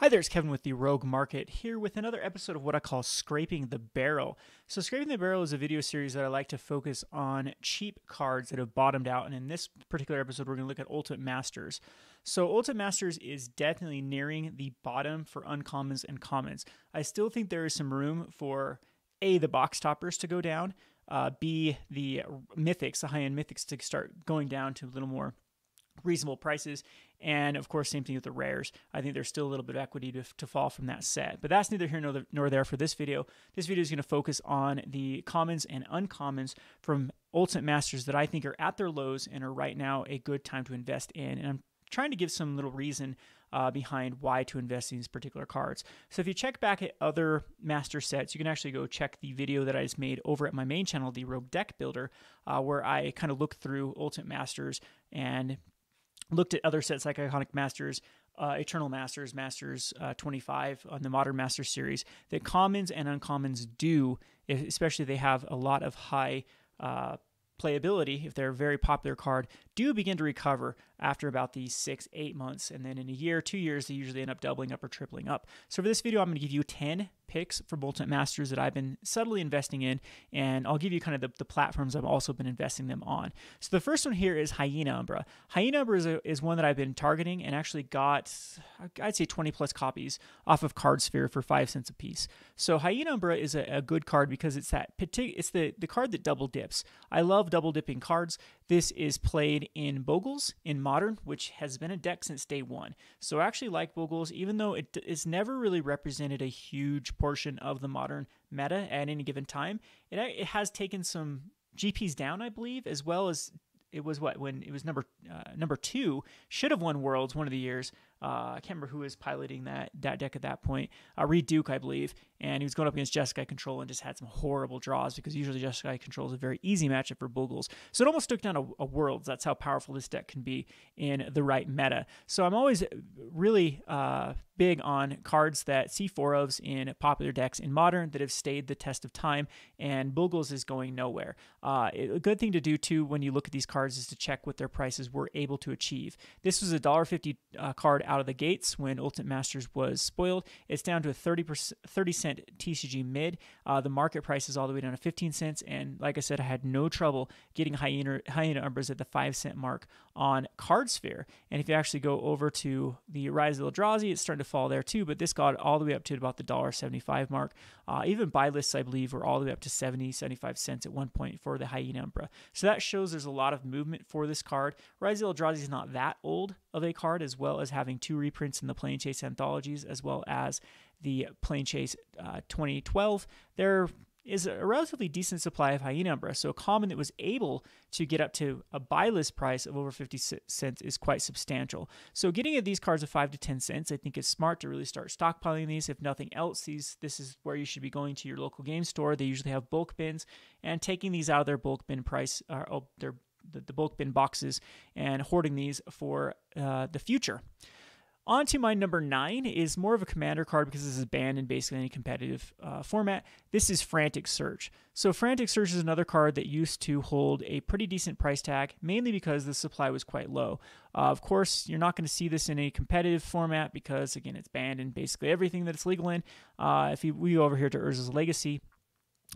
Hi there, it's Kevin with the Rogue Market here with another episode of what I call Scraping the Barrel. So Scraping the Barrel is a video series that I like to focus on cheap cards that have bottomed out, and in this particular episode we're going to look at Ultimate Masters. So Ultimate Masters is definitely nearing the bottom for uncommons and commons. I still think there is some room for A, the box toppers to go down, B, the mythics, the high-end mythics to start going down to a little more reasonable prices, and of course same thing with the rares. I think there's still a little bit of equity to fall from that set, but that's neither here nor there for this video. This video is going to focus on the commons and uncommons from Ultimate Masters that I think are at their lows and are right now a good time to invest in, and I'm trying to give some little reason behind why to invest in these particular cards. So if you check back at other master sets, you can actually go check the video that I just made over at my main channel, the Rogue Deck Builder, where I kind of looked through Ultimate Masters and looked at other sets like Iconic Masters, Eternal Masters, Masters 25 on the Modern Masters series, that commons and uncommons do, especially if they have a lot of high playability, if they're a very popular card, do begin to recover after about the 6-8 months. And then in a year, 2 years, they usually end up doubling up or tripling up. So for this video, I'm going to give you 10 picks for Ultimate Masters that I've been subtly investing in, and I'll give you kind of the platforms I've also been investing them on. So the first one here is Hyena Umbra. Hyena Umbra is one that I've been targeting and actually got, I'd say 20 plus copies off of Cardsphere for 5 cents a piece. So Hyena Umbra is a good card because it's the card that double dips. I love double dipping cards. This is played in Bogles in Modern, which has been a deck since day one. So I actually like Bogles, even though it's never really represented a huge portion of the Modern meta at any given time. It has taken some GPs down, I believe, as well as it was when it was number 2, should have won Worlds one of the years. I can't remember who was piloting that deck at that point. Reed Duke, I believe, and he was going up against Jeskai Control and just had some horrible draws because usually Jeskai Control is a very easy matchup for Bogles. So it almost took down a Worlds. That's how powerful this deck can be in the right meta. So I'm always really big on cards that see 4-ofs in popular decks in Modern that have stayed the test of time, and Bogles is going nowhere. A good thing to do too when you look at these cards is to check what their prices were able to achieve. This was a $1.50 card out of the gates when Ultimate Masters was spoiled. It's down to a 30 cent TCG mid. The market price is all the way down to 15 cents, and like I said, I had no trouble getting Hyena Umbras at the 5 cent mark on Cardsphere. And if you actually go over to the Rise of Eldrazi, it's starting to fall there too, but this got all the way up to about the $1.75 mark. Even buy lists, I believe, were all the way up to 70-75 cents at one point for the Hyena Umbra. So that shows there's a lot of movement for this card. Rise of Eldrazi is not that old of a card, as well as having 2 reprints in the Plane Chase anthologies, as well as the Plane Chase 2012. There is a relatively decent supply of Hyena Umbra, so a common that was able to get up to a buy list price of over 50 cents is quite substantial. So getting at these cards of 5 to 10 cents, I think is smart to really start stockpiling these. If nothing else, this is where you should be going to your local game store. They usually have bulk bins, and taking these out of their bulk bin price, the bulk bin boxes, and hoarding these for the future. On to my number 9 is more of a commander card because this is banned in basically any competitive format. This is Frantic Search. So Frantic Search is another card that used to hold a pretty decent price tag, mainly because the supply was quite low. Of course, you're not going to see this in a competitive format because, again, it's banned in basically everything that it's legal in. If we go over here to Urza's Legacy,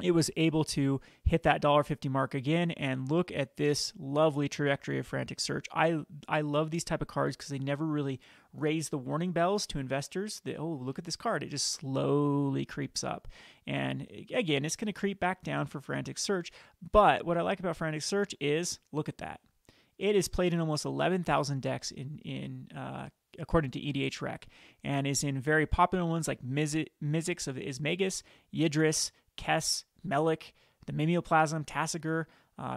it was able to hit that $1.50 mark again, and look at this lovely trajectory of Frantic Search. I love these type of cards because they never really raise the warning bells to investors that, oh, look at this card. It just slowly creeps up. And again, it's going to creep back down for Frantic Search. But what I like about Frantic Search is, look at that. It is played in almost 11,000 decks according to EDH Rec, and is in very popular ones like Mythics of Ismagus, Yidris, Kess, Melik, the Mimeoplasm, Tassiger,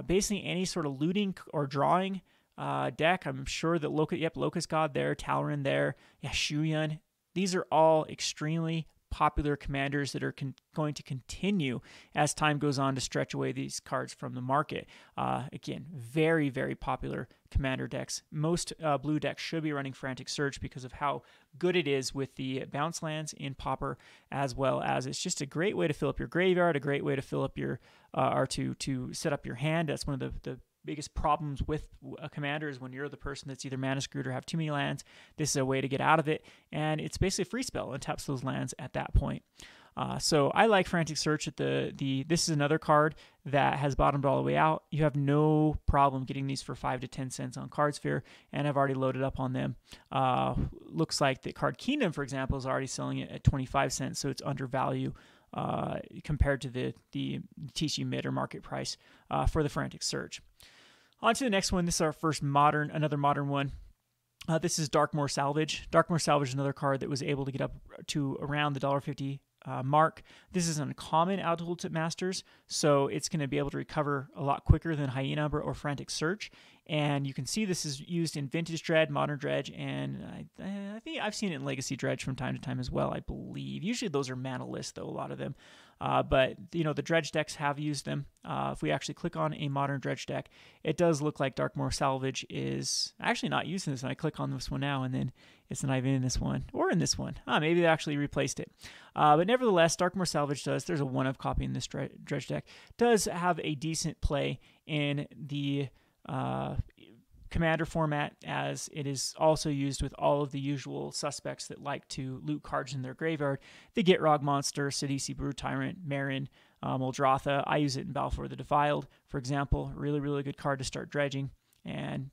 basically any sort of looting or drawing deck. I'm sure that Locust God there, Talron there, Shuyun. These are all extremely popular commanders that are going to continue as time goes on to stretch away these cards from the market. Again, very, very popular commander decks. Most blue decks should be running Frantic Search because of how good it is with the bounce lands in Pauper, as well as it's just a great way to fill up your graveyard, a great way to fill up your, or to set up your hand. That's one of the biggest problems with a commander is when you're the person that's either mana screwed or have too many lands. This is a way to get out of it, and it's basically a free spell and taps those lands at that point. So I like Frantic Search at this is another card that has bottomed all the way out. You have no problem getting these for 5 to 10 cents on Cardsphere, and I've already loaded up on them. Looks like the card Kingdom, for example, is already selling it at 25 cents, so it's undervalued compared to the TCG mid or market price for the Frantic Search. On to the next one. This is our first another modern one. This is Darkmore Salvage. Darkmore Salvage is another card that was able to get up to around the $1.50 mark. This is uncommon out of Tooltip Masters, so it's going to be able to recover a lot quicker than Hyena Umbra or Frantic Search. And you can see this is used in Vintage Dredge, Modern Dredge, and I think I've seen it in Legacy Dredge from time to time as well, I believe. Usually those are mana-less, though, a lot of them. But, you know, the Dredge decks have used them. If we actually click on a Modern Dredge deck, it does look like Darkmore Salvage is actually not using this. And I click on this one now, and then it's not even in this one or in this one. Maybe they actually replaced it. But nevertheless, Darkmore Salvage there's a 1-of copy in this Dredge deck, does have a decent play in the Commander format, as it is also used with all of the usual suspects that like to loot cards in their graveyard. The Gitrog Monster, Sidisi Brew Tyrant, Marin, Muldrotha. I use it in Balfour the Defiled, for example. Really, really good card to start dredging, and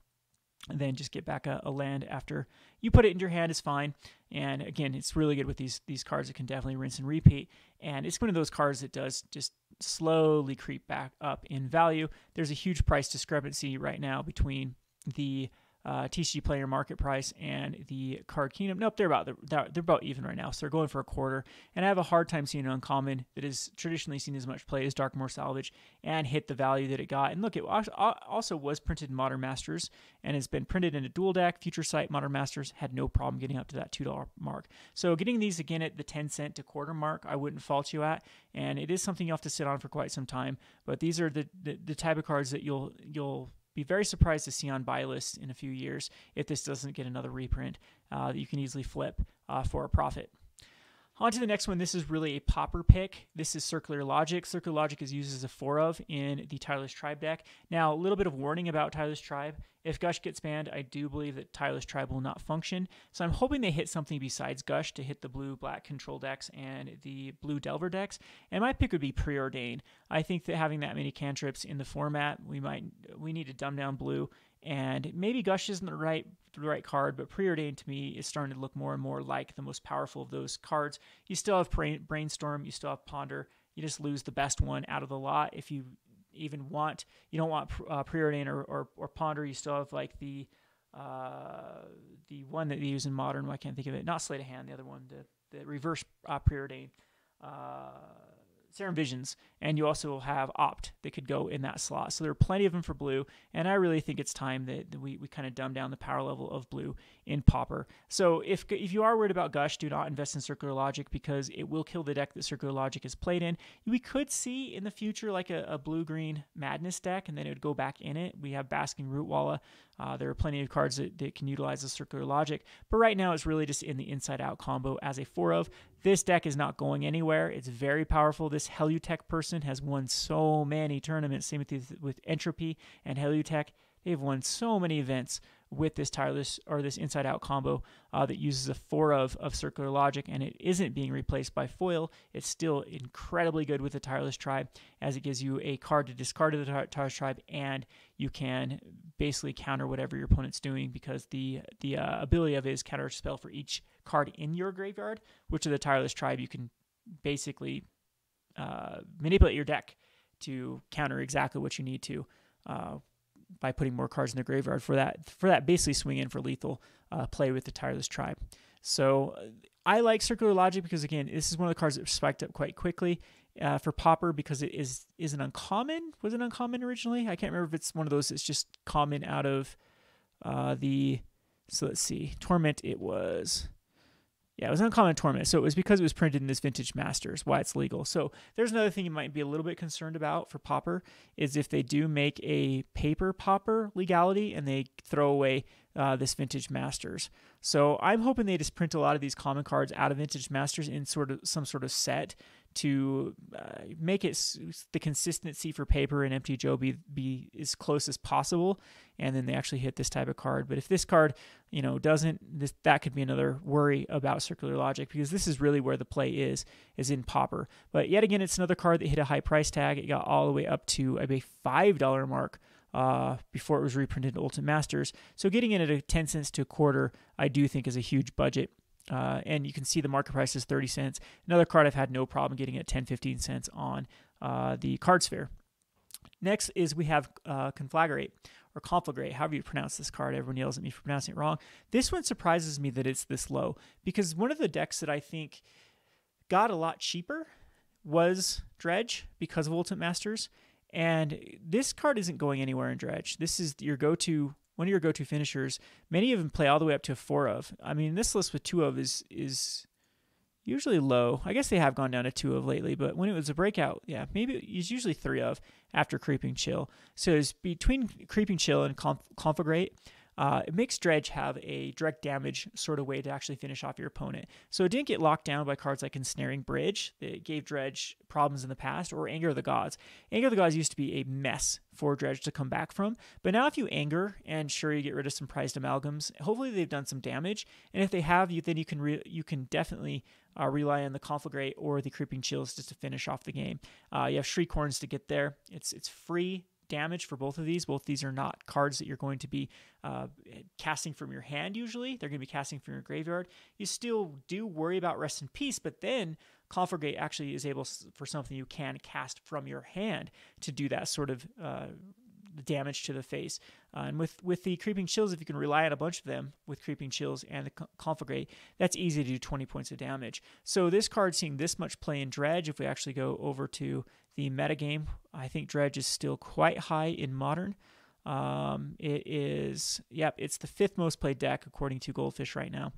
then just get back a land after you put it into your hand is fine. And again, it's really good with these cards that can definitely rinse and repeat. And it's one of those cards that does just slowly creep back up in value. There's a huge price discrepancy right now between the TCG player market price and the card Kingdom. Nope, they're about even right now, so they're going for a quarter. And I have a hard time seeing an uncommon that is traditionally seen as much play as Darkmore Salvage and hit the value that it got. And look, it also was printed in Modern Masters and has been printed in a dual deck. Future Sight Modern Masters had no problem getting up to that $2 mark. So getting these again at the 10 cent to quarter mark, I wouldn't fault you at. And it is something you have to sit on for quite some time. But these are the type of cards that you'll be very surprised to see on buy lists in a few years if this doesn't get another reprint that you can easily flip for a profit. On to the next one. This is really a Pauper pick. This is Circular Logic. Circular Logic is used as a 4-of in the Tireless Tribe deck. Now, a little bit of warning about Tireless Tribe. If Gush gets banned, I do believe that Tireless Tribe will not function. So I'm hoping they hit something besides Gush to hit the blue-black control decks and the blue Delver decks. And my pick would be Preordained. I think that having that many cantrips in the format, we need to dumb down blue. And maybe Gush isn't the right card, but Preordained to me is starting to look more and more like the most powerful of those cards. You still have Brainstorm, you still have Ponder. You just lose the best one out of the lot. If you even you don't want Preordained or Ponder, you still have like the one that they use in Modern. I can't think of it. Not Sleight of Hand, the other one, the reverse Preordained. Serum Visions, and you also have Opt that could go in that slot. So there are plenty of them for blue, and I really think it's time that we kind of dumb down the power level of blue in Pauper. So if you are worried about Gush, do not invest in Circular Logic because it will kill the deck that Circular Logic is played in. We could see in the future like a blue-green Madness deck, and then it would go back in it. We have Basking Rootwalla. There are plenty of cards that can utilize the Circular Logic, but right now it's really just in the inside-out combo as a 4-of. This deck is not going anywhere. It's very powerful. This Helutech person has won so many tournaments. Same with Entropy and Helutech. They've won so many events with this tireless or this inside-out combo that uses a 4-of Circular Logic, and it isn't being replaced by foil. It's still incredibly good with the Tireless Tribe, as it gives you a card to discard to the Tireless Tribe, and you can basically counter whatever your opponent's doing because the ability of it is counter spell for each card in your graveyard, which of the Tireless Tribe you can basically manipulate your deck to counter exactly what you need to by putting more cards in the graveyard for that basically swing in for lethal play with the Tireless Tribe. So I like Circular Logic because, again, this is one of the cards that spiked up quite quickly for Pauper because it is an uncommon. Was it uncommon originally? I can't remember if it's one of those that's just common out of so let's see, Torment it was. Yeah, it was uncommon Torment. So it was because it was printed in this Vintage Masters, why it's legal. So there's another thing you might be a little bit concerned about for Pauper is if they do make a paper Pauper legality and they throw away this Vintage Masters. So I'm hoping they just print a lot of these common cards out of Vintage Masters in some sort of set to make it the consistency for Pauper and Empty Joe be as close as possible, and then they actually hit this type of card. But if this card, doesn't, that could be another worry about Circular Logic, because this is really where the play is in Pauper. But yet again, it's another card that hit a high price tag. It got all the way up to a $5 mark before it was reprinted in Ultimate Masters. So getting in at a 10 cents to a quarter, I do think is a huge budget. And you can see the market price is 30 cents. Another card I've had no problem getting at 10, 15 cents on the Card Sphere. Next is we have Conflagrate, or Conflagrate, however you pronounce this card. Everyone yells at me for pronouncing it wrong. This one surprises me that it's this low, because one of the decks that I think got a lot cheaper was Dredge because of Ultimate Masters. And this card isn't going anywhere in Dredge. This is your go-to, one of your go-to finishers. Many of them play all the way up to a 4 of. I mean, this list with 2 of is usually low. I guess they have gone down to 2 of lately, but when it was a breakout, yeah, maybe it's usually 3 of after Creeping Chill. So it's between Creeping Chill and Conflagrate. It makes Dredge have a direct damage sort of way to actually finish off your opponent. So it didn't get locked down by cards like Ensnaring Bridge that gave Dredge problems in the past, or Anger of the Gods. Anger of the Gods used to be a mess for Dredge to come back from, but now if you anger, and sure, you get rid of some prized amalgams, hopefully they've done some damage, and if they have, then you can definitely rely on the Conflagrate or the Creeping Chills just to finish off the game. You have Shriekhorns to get there. It's free damage for both of these. Both of these are not cards that you're going to be casting from your hand usually. They're going to be casting from your graveyard. You still do worry about Rest in Peace, but then Conflagrate actually is able for something you can cast from your hand to do that sort of damage to the face. And with the Creeping Chills, if you can rely on a bunch of them with Creeping Chills and the Conflagrate, that's easy to do 20 points of damage. So this card seeing this much play in Dredge, if we actually go over to the metagame, I think Dredge is still quite high in Modern. It's the 5th most played deck according to Goldfish right now.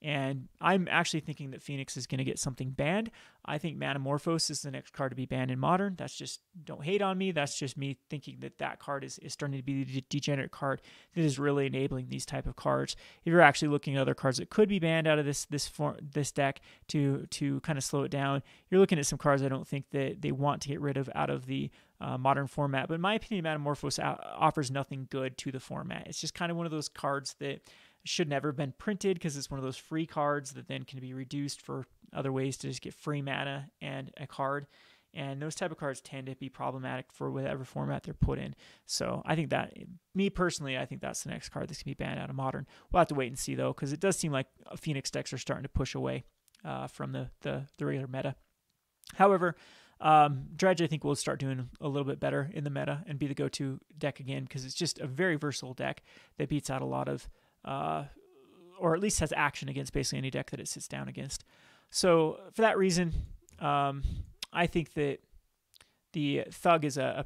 And I'm actually thinking that Phoenix is going to get something banned. I think Manamorphose is the next card to be banned in Modern. That's just, don't hate on me. That's just me thinking that card is starting to be the degenerate card that is really enabling these type of cards. If you're actually looking at other cards that could be banned out of this deck to kind of slow it down, you're looking at some cards I don't think that they want to get rid of out of the Modern format. But in my opinion, Manamorphose offers nothing good to the format. It's just kind of one of those cards that should never have been printed, because it's one of those free cards that then can be reduced for other ways to just get free mana and a card. And those type of cards tend to be problematic for whatever format they're put in. So I think that, me personally, I think that's the next card that's going to be banned out of Modern. We'll have to wait and see, though, because it does seem like Phoenix decks are starting to push away from the regular meta. However, Dredge, I think, will start doing a little bit better in the meta and be the go-to deck again, because it's just a very versatile deck that beats out a lot of or at least has action against basically any deck that it sits down against. So for that reason, I think that the Thug is the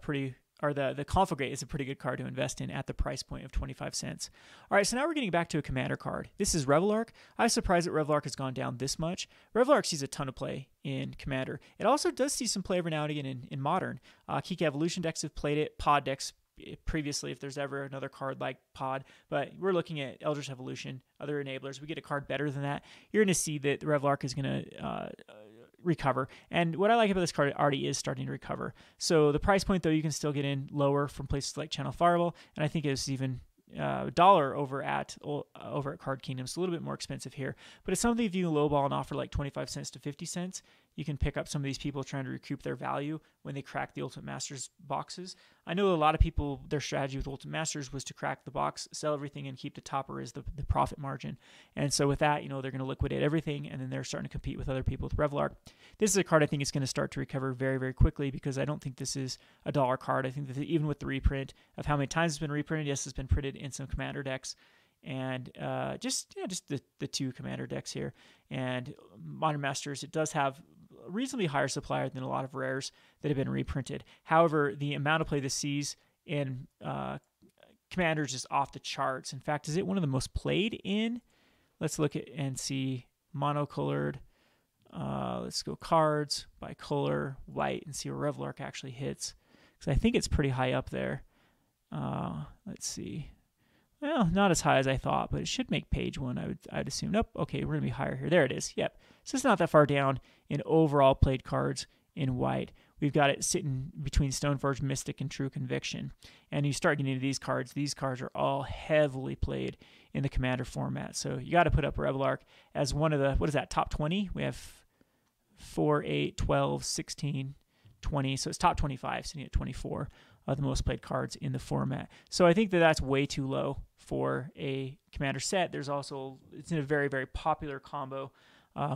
Conflagrate is a pretty good card to invest in at the price point of 25 cents. All right, so now we're getting back to a commander card. This is Reveillark. I was surprised that Reveillark has gone down this much. Reveillark sees a ton of play in commander. It also does see some play every now and again in Modern. Kiki Evolution decks have played it, Pod decks previously, if there's ever another card like Pod, but we're looking at Eldritch Evolution, other enablers. We get a card better than that, you're going to see that the Reveillark is going to recover. And what I like about this card, it already is starting to recover. So the price point, though, you can still get in lower from places like Channel Fireball, and I think it's even $1 over at Card Kingdom, so a little bit more expensive here. But it's something if you lowball and offer like 25 cents to 50 cents, you can pick up some of these people trying to recoup their value when they crack the Ultimate Masters boxes. I know a lot of people, their strategy with Ultimate Masters was to crack the box, sell everything, and keep the topper as the profit margin. And so with that, they're going to liquidate everything, and then they're starting to compete with other people with Reveillark. This is a card I think is going to start to recover very, very quickly, because I don't think this is a dollar card. I think that even with the reprint of how many times it's been reprinted, yes, it's been printed in some commander decks, and just the 2 commander decks here. And Modern Masters, it does have a reasonably higher supply than a lot of rares that have been reprinted. However, the amount of play this sees in commander is just off the charts. In fact, is it one of the most played in? Let's look at and see monocolored. Let's go cards, bicolor, white, and see where Reveillark actually hits, because I think it's pretty high up there. Let's see. Well, not as high as I thought, but it should make page 1, I'd assume. Nope, okay, we're going to be higher here. There it is, yep. So it's not that far down in overall played cards in white. We've got it sitting between Stoneforge, Mystic, and True Conviction. And you start getting into these cards are all heavily played in the Commander format. So you got to put up Reveillark as one of the, what is that, top 20? We have 4, 8, 12, 16, 20. So it's top 25, sitting at 24 of the most played cards in the format. So I think that that's way too low for a Commander set. There's also, it's in a very, very popular combo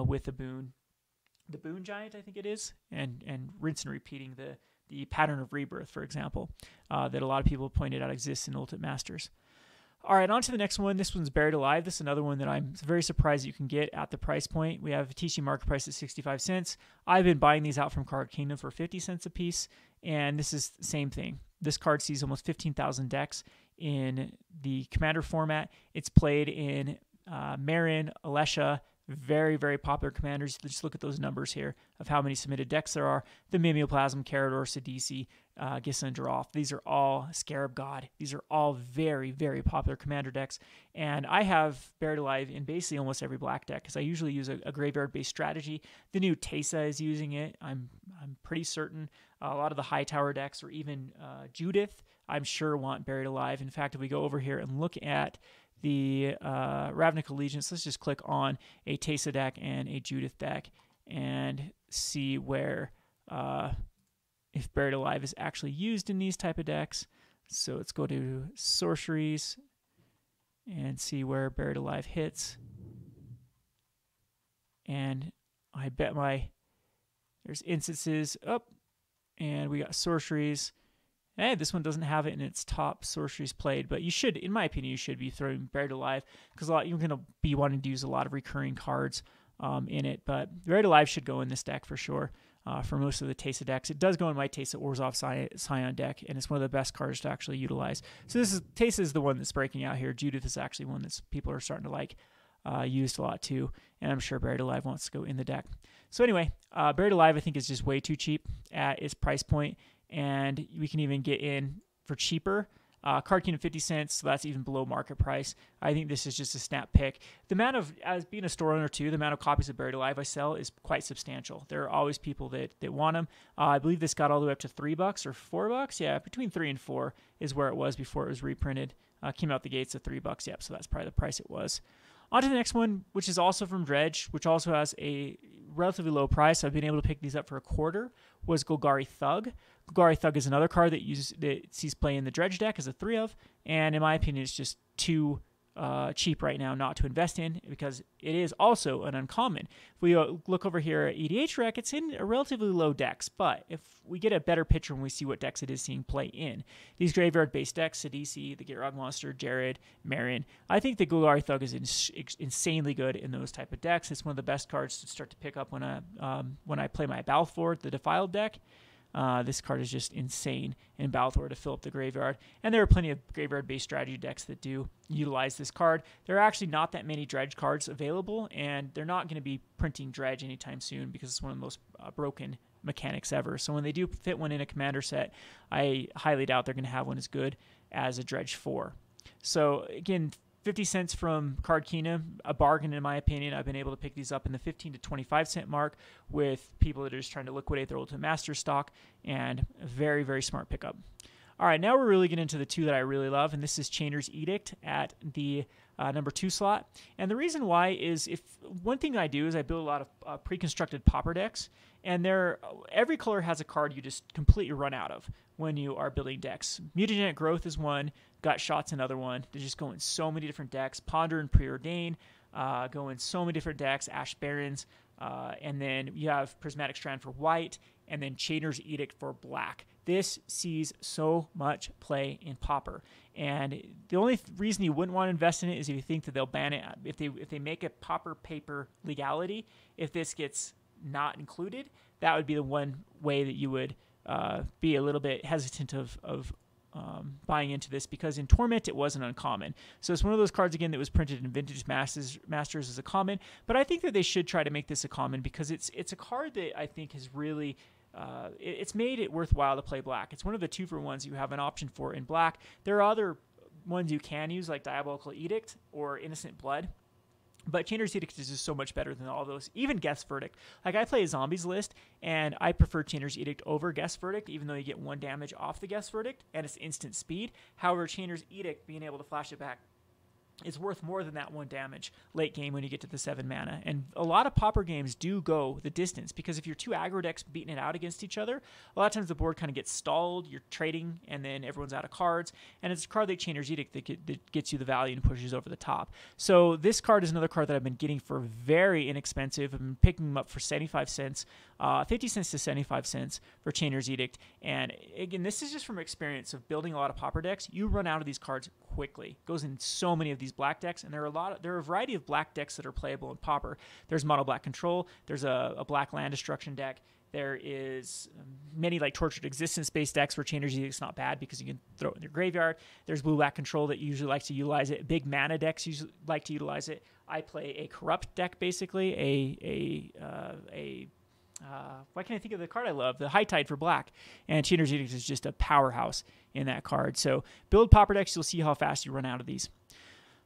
with the Boon Giant, I think it is, and rinse and repeating the Pattern of Rebirth, for example, that a lot of people pointed out exists in Ultimate Masters. All right, on to the next one. This one's Buried Alive. This is another one that I'm very surprised you can get at the price point. We have a TC market price at 65 cents. I've been buying these out from Card Kingdom for 50 cents a piece, and this is the same thing. This card sees almost 15,000 decks in the Commander format. It's played in Marin, Alesha, very, very popular commanders. Just look at those numbers here of how many submitted decks there are. The Mimeoplasm, Carador, Sidisi, Gisandroth. These are all Scarab God. These are all very, very popular commander decks. And I have Buried Alive in basically almost every black deck because I usually use a graveyard-based strategy. The new Teysa is using it. I'm pretty certain a lot of the high tower decks or even Judith, I'm sure, want Buried Alive. In fact, if we go over here and look at the Ravnica Allegiance, let's just click on a Teysa deck and a Judith deck and see where if Buried Alive is actually used in these type of decks. So let's go to Sorceries and see where Buried Alive hits. And I bet there's instances up, and we got Sorceries. Hey, this one doesn't have it in its top sorceries played, but you should, in my opinion, you should be throwing Buried Alive because you're going to be wanting to use a lot of recurring cards in it. But Buried Alive should go in this deck for sure for most of the Teysa decks. It does go in my Teysa Orzhov Scion deck, and it's one of the best cards to actually utilize. So Teysa is the one that's breaking out here. Judith is actually one that people are starting to like. Used a lot too, and I'm sure Buried Alive wants to go in the deck. So anyway, Buried Alive I think is just way too cheap at its price point, and we can even get in for cheaper. Card Kingdom 50 cents, so that's even below market price. I think this is just a snap pick. The amount of, as being a store owner too, the amount of copies of Buried Alive I sell is quite substantial. There are always people that want them. I believe this got all the way up to $3 or $4. Yeah, between 3 and 4 is where it was before it was reprinted. Came out the gates at $3. Yep, so that's probably the price it was. On to the next one, which is also from Dredge, which also has a relatively low price. I've been able to pick these up for $0.25, was Golgari Thug. Golgari Thug is another card that sees play in the Dredge deck as a 3 of, and in my opinion, it's just too cheap right now not to invest in because it is also an uncommon. If we look over here at EDH Rec, it's in a relatively low decks, but if we get a better picture when we see what decks it is seeing play in, these graveyard-based decks, Sidisi, the Gitrog Monster, Jared, Marin, I think the Golgari Thug is insanely good in those type of decks. It's one of the best cards to start to pick up when I play my Balthor, the Defiled deck. This card is just insane in Balthor to fill up the graveyard. And there are plenty of graveyard-based strategy decks that do utilize this card. There are actually not that many Dredge cards available, and they're not going to be printing Dredge anytime soon because it's one of the most broken mechanics ever. So when they do fit one in a commander set, I highly doubt they're going to have one as good as a Dredge 4. So again, 50 cents from Card Kingdom, a bargain in my opinion. I've been able to pick these up in the 15 to 25 cent mark with people that are just trying to liquidate their Ultimate Master stock, and a very, very smart pickup. All right, now we're really getting into the two that I really love, and this is Chainer's Edict at the number 2 slot. And the reason why is one thing I do is I build a lot of pre-constructed Pauper decks, and every color has a card you just completely run out of when you are building decks. Mutagenic Growth is one, Gut Shot's another one. They just go in so many different decks. Ponder and Preordain go in so many different decks. Ash Barrens, and then you have Prismatic Strand for white, and then Chainer's Edict for black. This sees so much play in Pauper, and the only reason you wouldn't want to invest in it is if you think that they'll ban it. If they make a Pauper paper legality, if this gets not included, that would be the one way that you would be a little bit hesitant of buying into this, because in Torment it wasn't uncommon. So it's one of those cards again that was printed in Vintage Masters as a common, but I think that they should try to make this a common because it's a card that I think has really it's made it worthwhile to play black. It's one of the 2-for-1s you have an option for in black. There are other ones you can use, like Diabolical Edict or Innocent Blood. But Chainer's Edict is just so much better than all those. Even Guess Verdict. Like, I play a zombies list, and I prefer Chainer's Edict over Guess Verdict, even though you get 1 damage off the Guess Verdict, and it's instant speed. However, Chainer's Edict, being able to flash it back, is worth more than that 1 damage late game when you get to the 7 mana. And a lot of Pauper games do go the distance, because if you're 2 aggro decks beating it out against each other, a lot of times the board kind of gets stalled, you're trading, and then everyone's out of cards, and it's a card like Chainer's Edict that gets you the value and pushes over the top. So this card is another card that I've been getting for very inexpensive. I've been picking them up for 75 cents, 50 cents to 75 cents for Chainer's Edict. And again, this is just from experience of building a lot of Pauper decks. You run out of these cards quickly. It goes in so many of these black decks, and there are a variety of black decks that are playable in Pauper. There's mono black control, there's a black land destruction deck, there is many like Tortured Existence based decks where Chainer's Edict's not bad because you can throw it in your graveyard. There's blue black control that usually likes to utilize it. Big mana decks usually like to utilize it. I play a corrupt deck, basically why can't I think of the card I love? The High Tide for black. And Chainer's Edict is just a powerhouse in that card. So build Pauper decks, you'll see how fast you run out of these.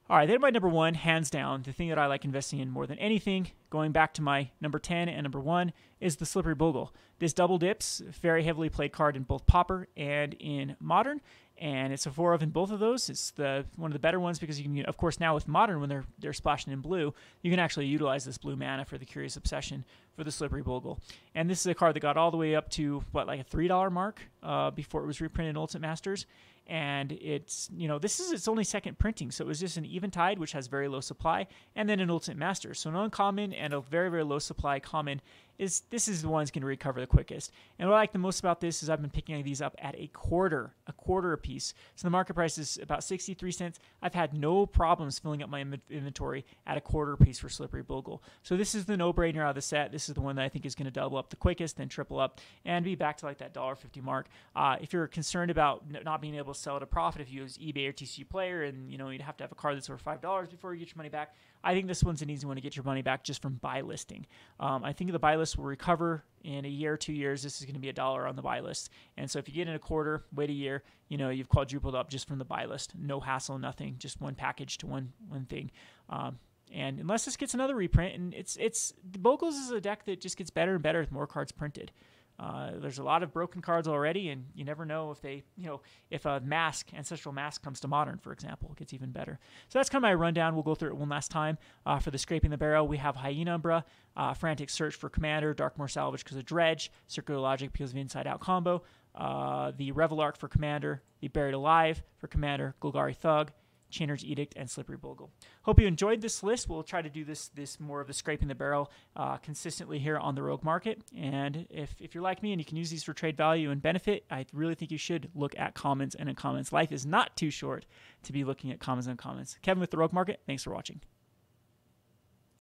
All right, then my number 1, hands down, the thing that I like investing in more than anything, going back to my number 10 and number 1, is the Slippery Bogle. This double dips, very heavily played card in both Pauper and in Modern, and it's a 4 of in both of those. It's one of the better ones because you can, of course, now with Modern, when they're splashing in blue, you can actually utilize this blue mana for the Curious Obsession for the Slippery Bogle. And this is a card that got all the way up to, like a $3 mark before it was reprinted in Ultimate Masters. And it's, this is its only second printing, so it was just an Eventide, which has very low supply, and then an Ultimate Masters. So an uncommon and a very, very low supply common this is the one that's going to recover the quickest. And what I like the most about this is I've been picking these up at a quarter a piece. So the market price is about 63 cents. I've had no problems filling up my inventory at a quarter a piece for Slippery Bogle. So this is the no-brainer out of the set. This is the one that I think is going to double up the quickest, then triple up, and be back to like that $1.50 mark. If you're concerned about not being able to sell at a profit if you use eBay or TCG Player, and you'd have to have a card that's worth $5 before you get your money back, I think this one's an easy one to get your money back just from buy listing. I think the buy list will recover in a year, 2 years. This is going to be $1 on the buy list. And so if you get in a quarter, wait a year, you've quadrupled up just from the buy list. No hassle, nothing, just one package to one thing. And unless this gets another reprint, and the Bogles is a deck that just gets better and better with more cards printed. There's a lot of broken cards already, and you never know if if a Ancestral Mask comes to Modern, for example, it gets even better. So that's kind of my rundown. We'll go through it one last time. For the Scraping the Barrel, we have Hyena Umbra, Frantic Search for Commander, Darkmore Salvage because of Dredge, Circular Logic because of Inside Out combo, the Reveillark for Commander, the Buried Alive for Commander, Golgari Thug, Chainer's Edict, and Slippery Bogle. Hope you enjoyed this list. We'll try to do this more of the Scraping the Barrel consistently here on the Rogue Market. And if you're like me and you can use these for trade value and benefit, I really think you should look at commons and uncommons. Life is not too short to be looking at commons and uncommons. Kevin with the Rogue Market. Thanks for watching.